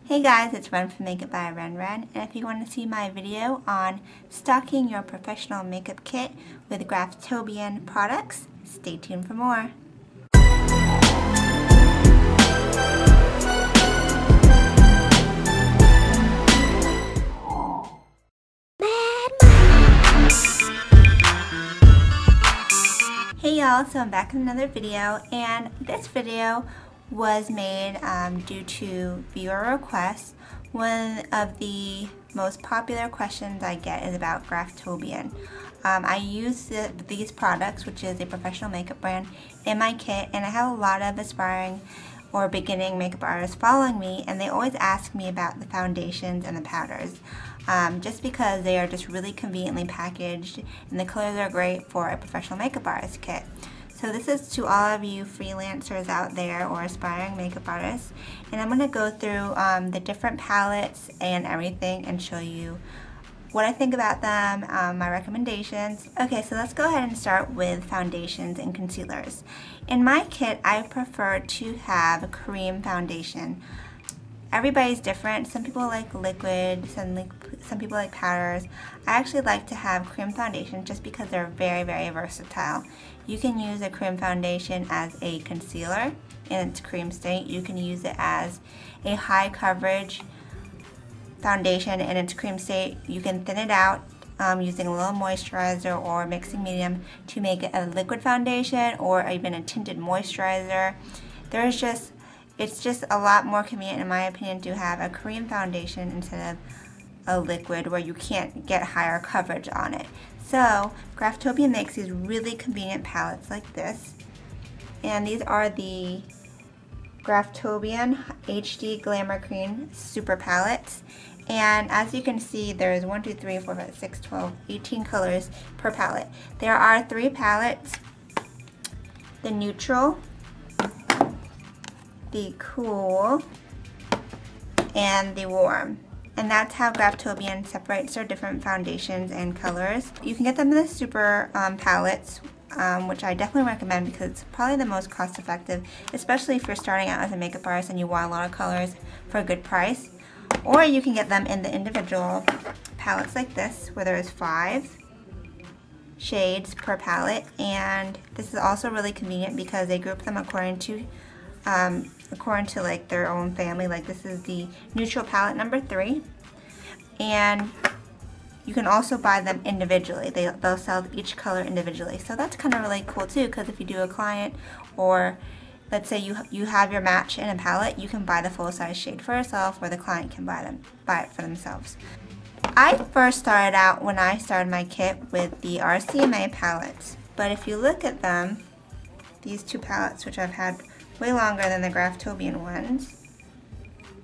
Hey guys, it's Ren from Makeup by Ren, and if you want to see my video on stocking your professional makeup kit with Graftobian products, stay tuned for more. Hey y'all, so I'm back in another video, and this video was made due to viewer requests. One of the most popular questions I get is about Graftobian. I use these products, which is a professional makeup brand, in my kit, and I have a lot of aspiring or beginning makeup artists following me, and they always ask me about the foundations and the powders. Just because they are just really conveniently packaged and the colors are great for a professional makeup artist kit. So this is to all of you freelancers out there or aspiring makeup artists, and I'm going to go through the different palettes and everything and show you what I think about them, my recommendations. Okay, so let's go ahead and start with foundations and concealers. In my kit, I prefer to have a cream foundation. Everybody's different. Some people like liquid, some people like powders. I actually like to have cream foundation just because they're very, very versatile. You can use a cream foundation as a concealer in its cream state. You can use it as a high coverage foundation in its cream state. You can thin it out using a little moisturizer or mixing medium to make it a liquid foundation or even a tinted moisturizer. It's just a lot more convenient, in my opinion, to have a cream foundation instead of a liquid where you can't get higher coverage on it. So Graftobian makes these really convenient palettes like this, and these are the Graftobian HD Glamour Creme Super Palettes. And as you can see, there's 1, 2, 3, 4, 5, 6, 12, 18 colors per palette. There are 3 palettes: the neutral, the cool, and the warm. And that's how Graftobian separates their different foundations and colors. You can get them in the super palettes, which I definitely recommend because it's probably the most cost effective, especially if you're starting out as a makeup artist and you want a lot of colors for a good price. Or you can get them in the individual palettes like this, where there's 5 shades per palette. And this is also really convenient because they group them according to like their own family. Like this is the neutral palette number 3, and you can also buy them individually. They'll sell each color individually, so that's kind of really cool too, because if you do a client, or let's say you have your match in a palette, you can buy the full size shade for yourself, or the client can buy it for themselves. I first started out, when I started my kit, with the RCMA palettes, but if you look at them, these 2 palettes, which I've had way longer than the Graftobian ones,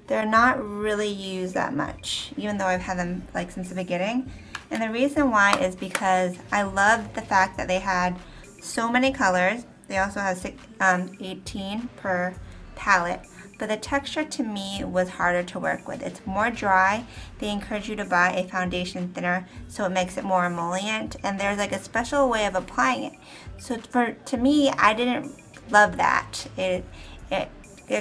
they're not really used that much, even though I've had them like since the beginning. And the reason why is because I love the fact that they had so many colors. They also have 18 per palette, but the texture to me was harder to work with. It's more dry. They encourage you to buy a foundation thinner so it makes it more emollient, and there's like a special way of applying it. So to me, I didn't love that. It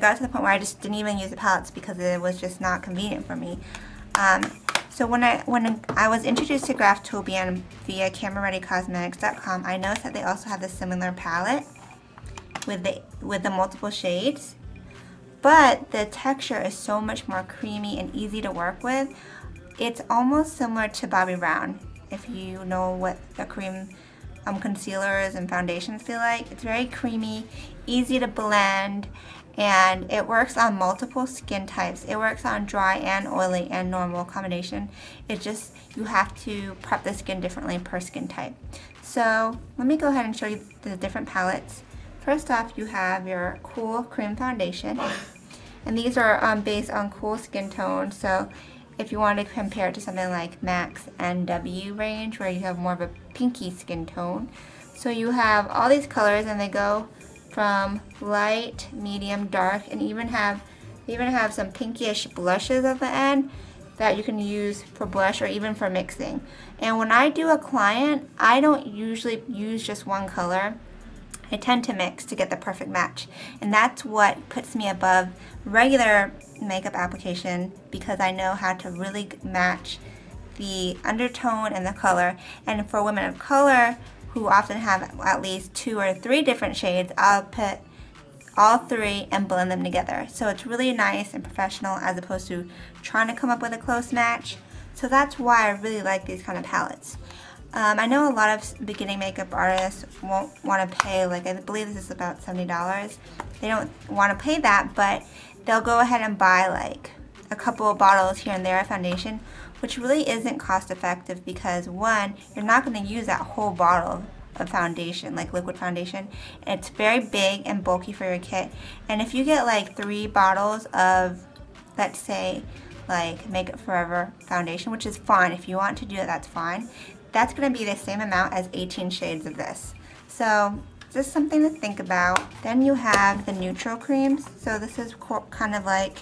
got to the point where I just didn't even use the palettes because it was just not convenient for me. So when I was introduced to Graftobian via CameraReadyCosmetics.com, I noticed that they also have the similar palette with the multiple shades, but the texture is so much more creamy and easy to work with. It's almost similar to Bobbi Brown, if you know what the cream concealers and foundations feel like. It's very creamy, easy to blend, and it works on multiple skin types. It works on dry and oily and normal combination. It's just, you have to prep the skin differently per skin type. So let me go ahead and show you the different palettes. First off, you have your cool cream foundation, and these are based on cool skin tone. So if you want to compare it to something like MAC's NW range, where you have more of a pinky skin tone. So you have all these colors, and they go from light, medium, dark, and they even have some pinkish blushes at the end that you can use for blush or even for mixing. And when I do a client, I don't usually use just one color. I tend to mix to get the perfect match, and that's what puts me above regular makeup application, because I know how to really match the undertone and the color. And for women of color who often have at least 2 or 3 different shades, I'll put all 3 and blend them together. So it's really nice and professional as opposed to trying to come up with a close match. So that's why I really like these kind of palettes. I know a lot of beginning makeup artists won't want to pay, like I believe this is about $70. They don't want to pay that, but they'll go ahead and buy like a couple of bottles here and there of foundation, which really isn't cost effective because, one, you're not going to use that whole bottle of foundation, like liquid foundation. It's very big and bulky for your kit, and if you get like 3 bottles of, let's say, like Makeup Forever foundation, which is fine, if you want to do it, that's fine. That's going to be the same amount as 18 shades of this. So just something to think about. Then you have the neutral creams. So this is kind of like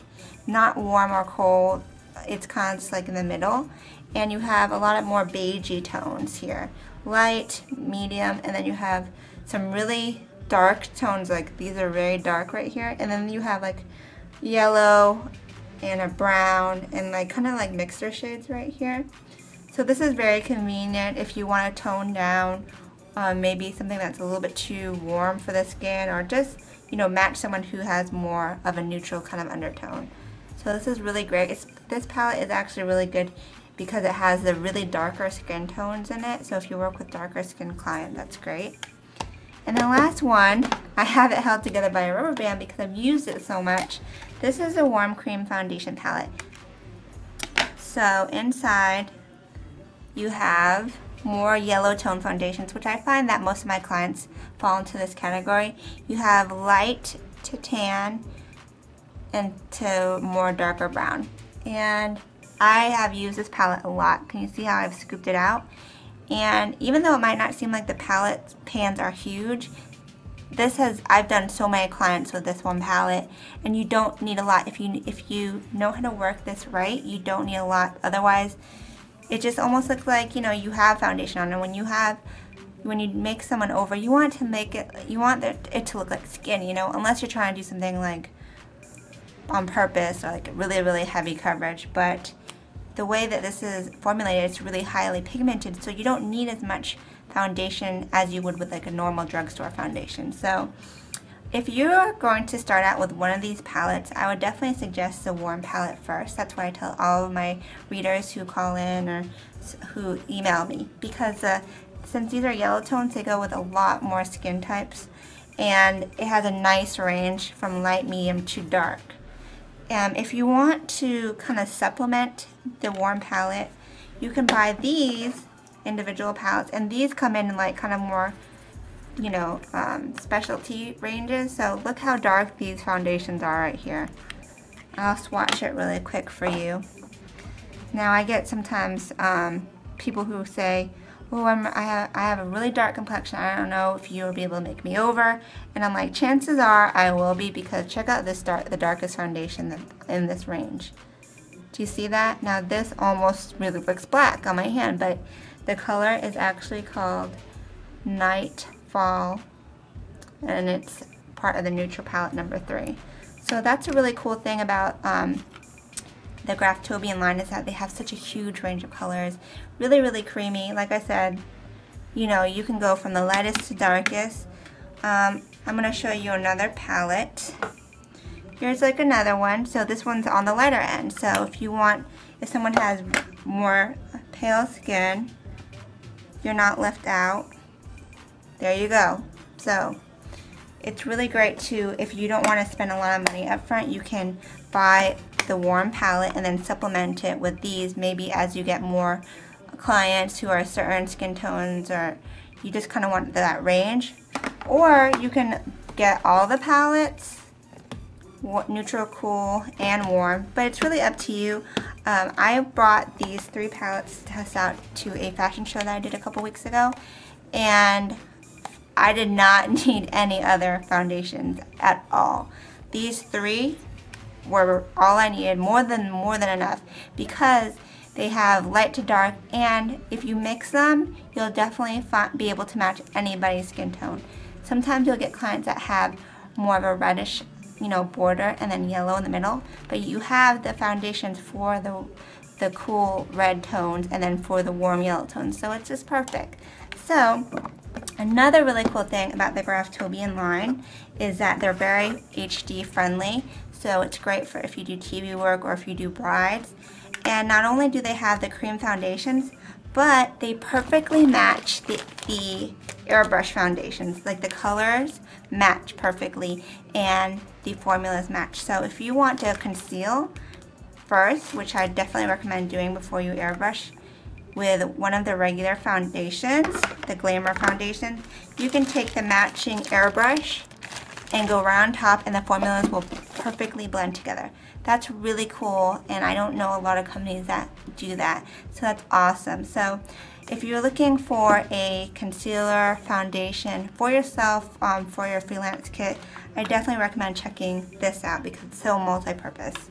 not warm or cold. It's kind of just like in the middle. And you have a lot of more beigey tones here. Light, medium, and then you have some really dark tones, like these are very dark right here. And then you have like yellow and a brown and like kind of like mixer shades right here. So this is very convenient if you want to tone down maybe something that's a little bit too warm for the skin, or just, you know, match someone who has more of a neutral kind of undertone. So this is really great. This palette is actually really good because it has the really darker skin tones in it. So if you work with darker skin clients, that's great. And the last one, I have it held together by a rubber band because I've used it so much. This is a Warm Cream Foundation palette. So inside you have more yellow tone foundations, which I find that most of my clients fall into this category. You have light to tan and to more darker brown. And I have used this palette a lot. Can you see how I've scooped it out? And even though it might not seem like the palette pans are huge, I've done so many clients with this one palette, and you don't need a lot. If you know how to work this right, you don't need a lot. Otherwise, it just almost looks like, you know, you have foundation on. And when you make someone over, you want it to look like skin, you know, unless you're trying to do something like on purpose or like really, really heavy coverage. But the way that this is formulated, it's really highly pigmented, so you don't need as much foundation as you would with like a normal drugstore foundation. So if you're going to start out with one of these palettes, I would definitely suggest the Warm palette first. That's what I tell all of my readers who call in or who email me, because since these are yellow tones, they go with a lot more skin types, and it has a nice range from light, medium to dark. If you want to kind of supplement the Warm palette, you can buy these individual palettes, and these come in like kind of more, you know, specialty ranges. So look how dark these foundations are right here. I'll swatch it really quick for you. Now I get sometimes people who say, oh, I have a really dark complexion, I don't know if you'll be able to make me over. And I'm like, chances are I will be, because check out this the darkest foundation in this range. Do you see that? Now this almost really looks black on my hand, but the color is actually called Nightfall, and it's part of the neutral palette number 3. So that's a really cool thing about the Graftobian line, is that they have such a huge range of colors. Really, really creamy. Like I said, you know, you can go from the lightest to darkest. I'm going to show you another palette. Here's like another one. So this one's on the lighter end. So if someone has more pale skin, you're not left out. There you go. So it's really great too, if you don't want to spend a lot of money up front, you can buy the Warm palette and then supplement it with these, maybe as you get more clients who are certain skin tones, or you just kind of want that range. Or you can get all the palettes, neutral, cool, and warm, but it's really up to you. I brought these 3 palettes to test out to a fashion show that I did a couple weeks ago, and I did not need any other foundations at all. These 3 were all I needed, more than enough, because they have light to dark, and if you mix them, you'll definitely be able to match anybody's skin tone. Sometimes you'll get clients that have more of a reddish, you know, border and then yellow in the middle, but you have the foundations for the cool red tones and then for the warm yellow tones, so it's just perfect. So another really cool thing about the Graftobian line is that they're very HD friendly, so it's great for if you do TV work or if you do brides. And not only do they have the cream foundations, but they perfectly match the Airbrush foundations. Like the colors match perfectly and the formulas match. So if you want to conceal first, which I definitely recommend doing before you airbrush, with one of the regular foundations, the Glamour foundations, you can take the matching airbrush and go around top and the formulas will perfectly blend together. That's really cool, and I don't know a lot of companies that do that, so that's awesome. So if you're looking for a concealer foundation for yourself, for your freelance kit, I definitely recommend checking this out because it's so multi-purpose.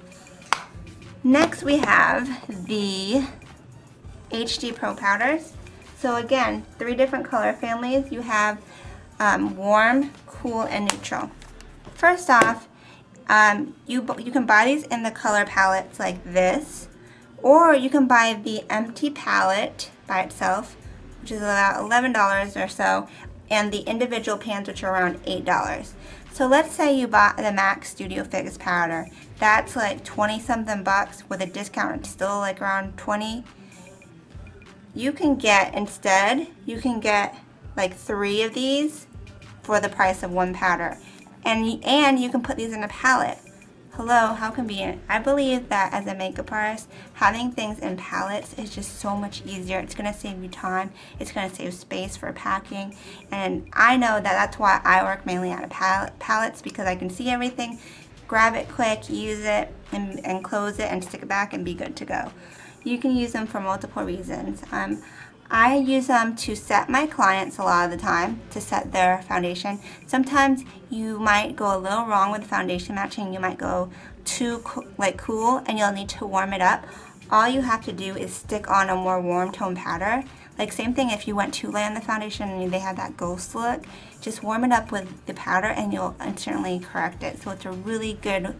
Next we have the HD Pro powders. So again, 3 different color families. You have warm, cool, and neutral. First off, you can buy these in the color palettes like this, or you can buy the empty palette by itself, which is about $11 or so, and the individual pans, which are around $8. So let's say you bought the MAC Studio Fix powder. That's like 20 something bucks. With a discount, it's still like around 20. You can get, instead, you can get like 3 of these for the price of 1 powder. And you can put these in a palette. Hello, how convenient. I believe that as a makeup artist, having things in palettes is just so much easier. It's going to save you time. It's going to save space for packing. And I know that that's why I work mainly out of palettes, because I can see everything, grab it quick, use it, and close it and stick it back and be good to go. You can use them for multiple reasons. I use them to set my clients a lot of the time, to set their foundation. Sometimes you might go a little wrong with foundation matching. You might go too cool and you'll need to warm it up. All you have to do is stick on a more warm tone powder. Like same thing if you went too light on the foundation and they have that ghost look, just warm it up with the powder and you'll instantly correct it. So it's a really good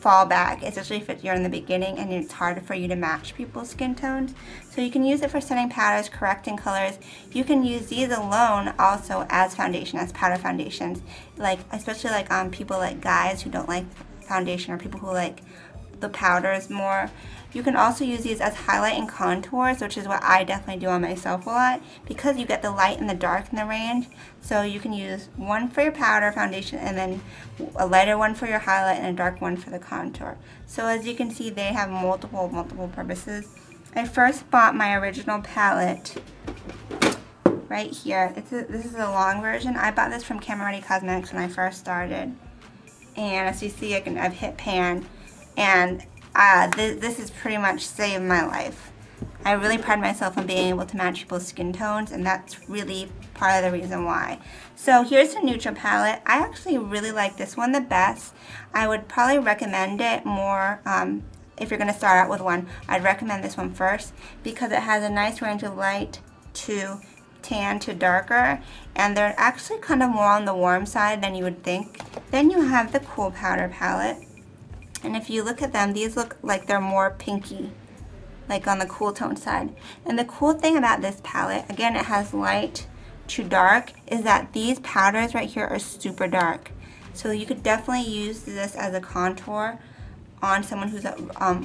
fallback, especially if you're in the beginning and it's hard for you to match people's skin tones. So you can use it for setting powders, correcting colors. You can use these alone also as foundation, as powder foundations. Like especially like on people like guys who don't like foundation or people who like the powders more. You can also use these as highlight and contours, which is what I definitely do on myself a lot, because you get the light and the dark in the range. So you can use one for your powder foundation and then a lighter one for your highlight and a dark one for the contour. So as you can see, they have multiple purposes. I first bought my original palette right here. This is a long version. I bought this from Camera Ready Cosmetics when I first started. And as you see, I've hit pan. And this has pretty much saved my life. I really pride myself on being able to match people's skin tones, and that's really part of the reason why. So here's the neutral palette. I actually really like this one the best. I would probably recommend it more if you're going to start out with one. I'd recommend this one first because it has a nice range of light to tan to darker, and they're actually kind of more on the warm side than you would think. Then you have the cool powder palette. And if you look at them, these look like they're more pinky, like on the cool tone side. And the cool thing about this palette, again, it has light to dark, is that these powders right here are super dark. So you could definitely use this as a contour on someone who's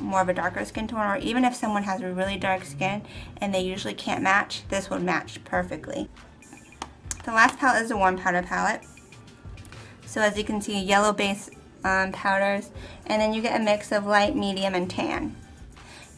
more of a darker skin tone, or even if someone has a really dark skin and they usually can't match, this would match perfectly. The last palette is the warm powder palette. So as you can see, yellow base powders, and then you get a mix of light, medium, and tan.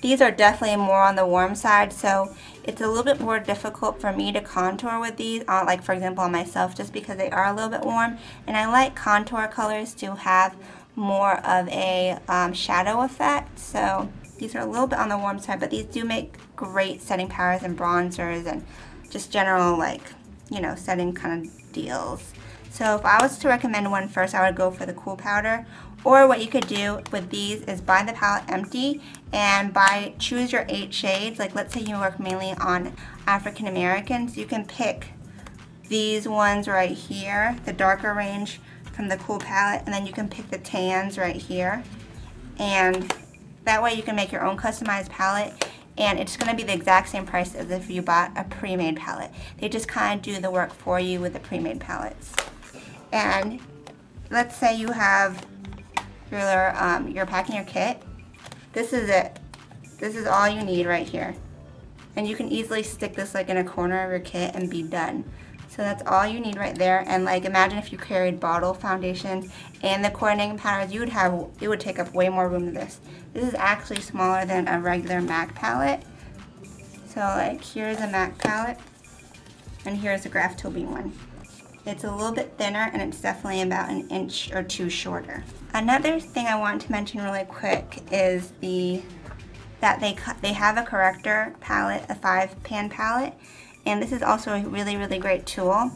These are definitely more on the warm side, so it's a little bit more difficult for me to contour with these, like for example on myself, just because they are a little bit warm, and I like contour colors to have more of a shadow effect, so these are a little bit on the warm side, but these do make great setting powders and bronzers and just general, like, you know, setting kind of deals. So if I was to recommend one first, I would go for the cool powder. Or what you could do with these is buy the palette empty and choose your 8 shades. Like let's say you work mainly on African Americans, you can pick these ones right here, the darker range from the Cool palette, and then you can pick the tans right here. And that way you can make your own customized palette, and it's going to be the exact same price as if you bought a pre-made palette. They just kind of do the work for you with the pre-made palettes. And let's say you have you're packing your kit. This is it. This is all you need right here. And you can easily stick this like in a corner of your kit and be done. So that's all you need right there. And like imagine if you carried bottle foundations and the coordinating powders, it would take up way more room than this. This is actually smaller than a regular MAC palette. So like here's a MAC palette and here's a Graftobian one. It's a little bit thinner and it's definitely about an inch or two shorter. Another thing I want to mention really quick is that they have a Corrector palette, a 5-pan palette, and this is also a really, really great tool.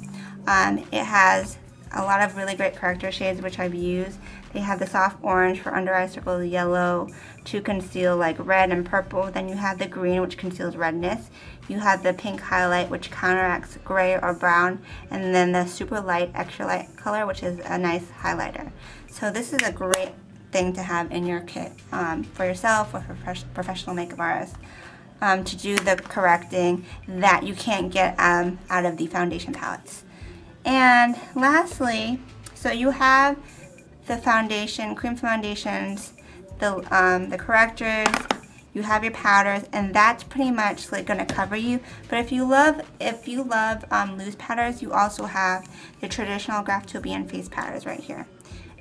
It has a lot of really great corrector shades which I've used. They have the soft orange for under eye circles, the yellow to conceal like red and purple. Then you have the green which conceals redness. You have the pink highlight which counteracts gray or brown, and then the super light, extra light color which is a nice highlighter. So this is a great thing to have in your kit for yourself or for professional makeup artists to do the correcting that you can't get out of the foundation palettes. And lastly, so you have the foundation, Creme foundations, the correctors, you have your powders, and that's pretty much like going to cover you. But if you love loose powders, you also have the traditional Graftobian face powders right here.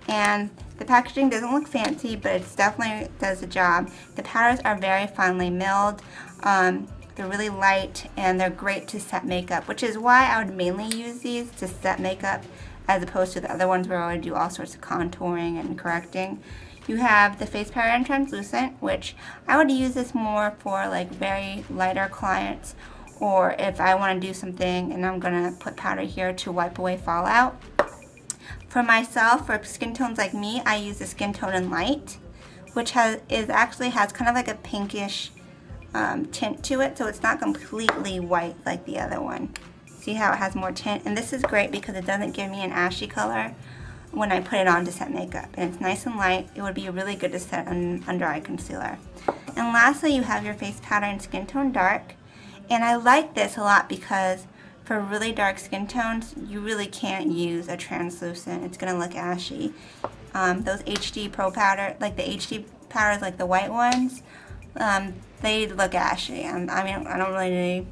And the packaging doesn't look fancy, but it definitely does the job. The powders are very finely milled. They're really light and they're great to set makeup, which is why I would mainly use these to set makeup as opposed to the other ones where I would do all sorts of contouring and correcting. You have the face powder in translucent, which I would use this more for like very lighter clients, or if I want to do something and I'm going to put powder here to wipe away fallout. For myself, for skin tones like me, I use the Skin Tone in Light, which actually has kind of like a pinkish tint to it, so it's not completely white like the other one. See how it has more tint? And this is great because it doesn't give me an ashy color when I put it on to set makeup. And it's nice and light. It would be really good to set an under eye concealer. And lastly, you have your face powder in Skin Tone Dark. And I like this a lot because for really dark skin tones, you really can't use a translucent. It's going to look ashy. Those HD Pro powder, like the HD powders, like the white ones, they look ashy. I mean, I don't really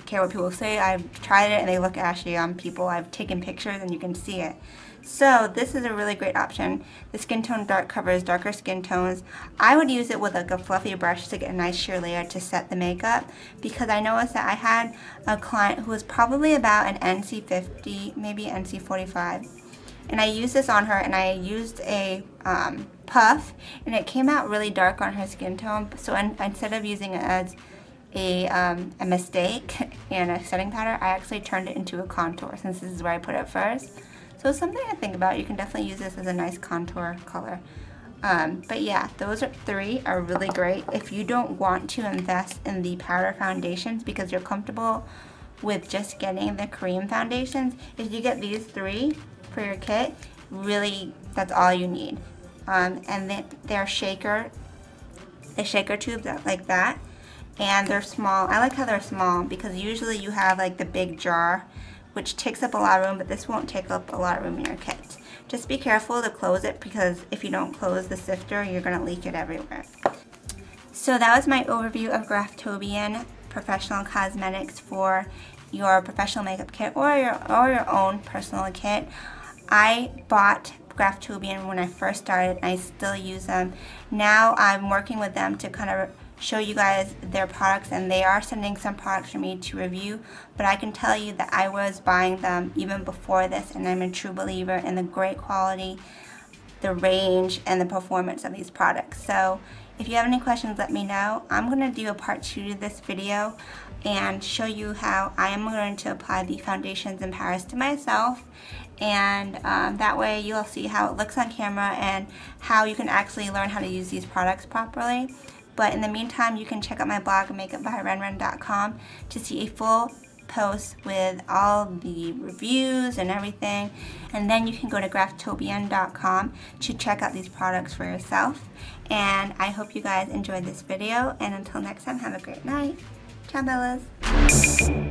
care what people say. I've tried it and they look ashy on people. I've taken pictures and you can see it. So this is a really great option. The Skin Tone Dark covers darker skin tones. I would use it with like a fluffy brush to get a nice sheer layer to set the makeup, because I noticed that I had a client who was probably about an NC50, maybe NC45. And I used this on her and I used a puff and it came out really dark on her skin tone. So instead of using it as a mistake and a setting powder, I actually turned it into a contour since this is where I put it first. So it's something to think about. You can definitely use this as a nice contour color. But yeah, those three are really great. If you don't want to invest in the powder foundations because you're comfortable with just getting the Creme foundations, if you get these three for your kit, really that's all you need. And they're shaker tubes like that. And they're small. I like how they're small because usually you have like the big jar which takes up a lot of room, but this won't take up a lot of room in your kit. Just be careful to close it because if you don't close the sifter, you're going to leak it everywhere. So that was my overview of Graftobian professional cosmetics for your professional makeup kit or your own personal kit. I bought Graftobian when I first started and I still use them. Now I'm working with them to kind of show you guys their products, and they are sending some products for me to review, but I can tell you that I was buying them even before this, and I'm a true believer in the great quality, the range, and the performance of these products. So if you have any questions, let me know. I'm going to do a part 2 to this video and show you how I am going to apply the foundations and powders to myself, and that way you'll see how it looks on camera and how you can actually learn how to use these products properly. But in the meantime, you can check out my blog, makeupbyrenren.com, to see a full post with all the reviews and everything, and then you can go to graftobian.com to check out these products for yourself. And I hope you guys enjoyed this video, and until next time, have a great night. Ciao, Bellas.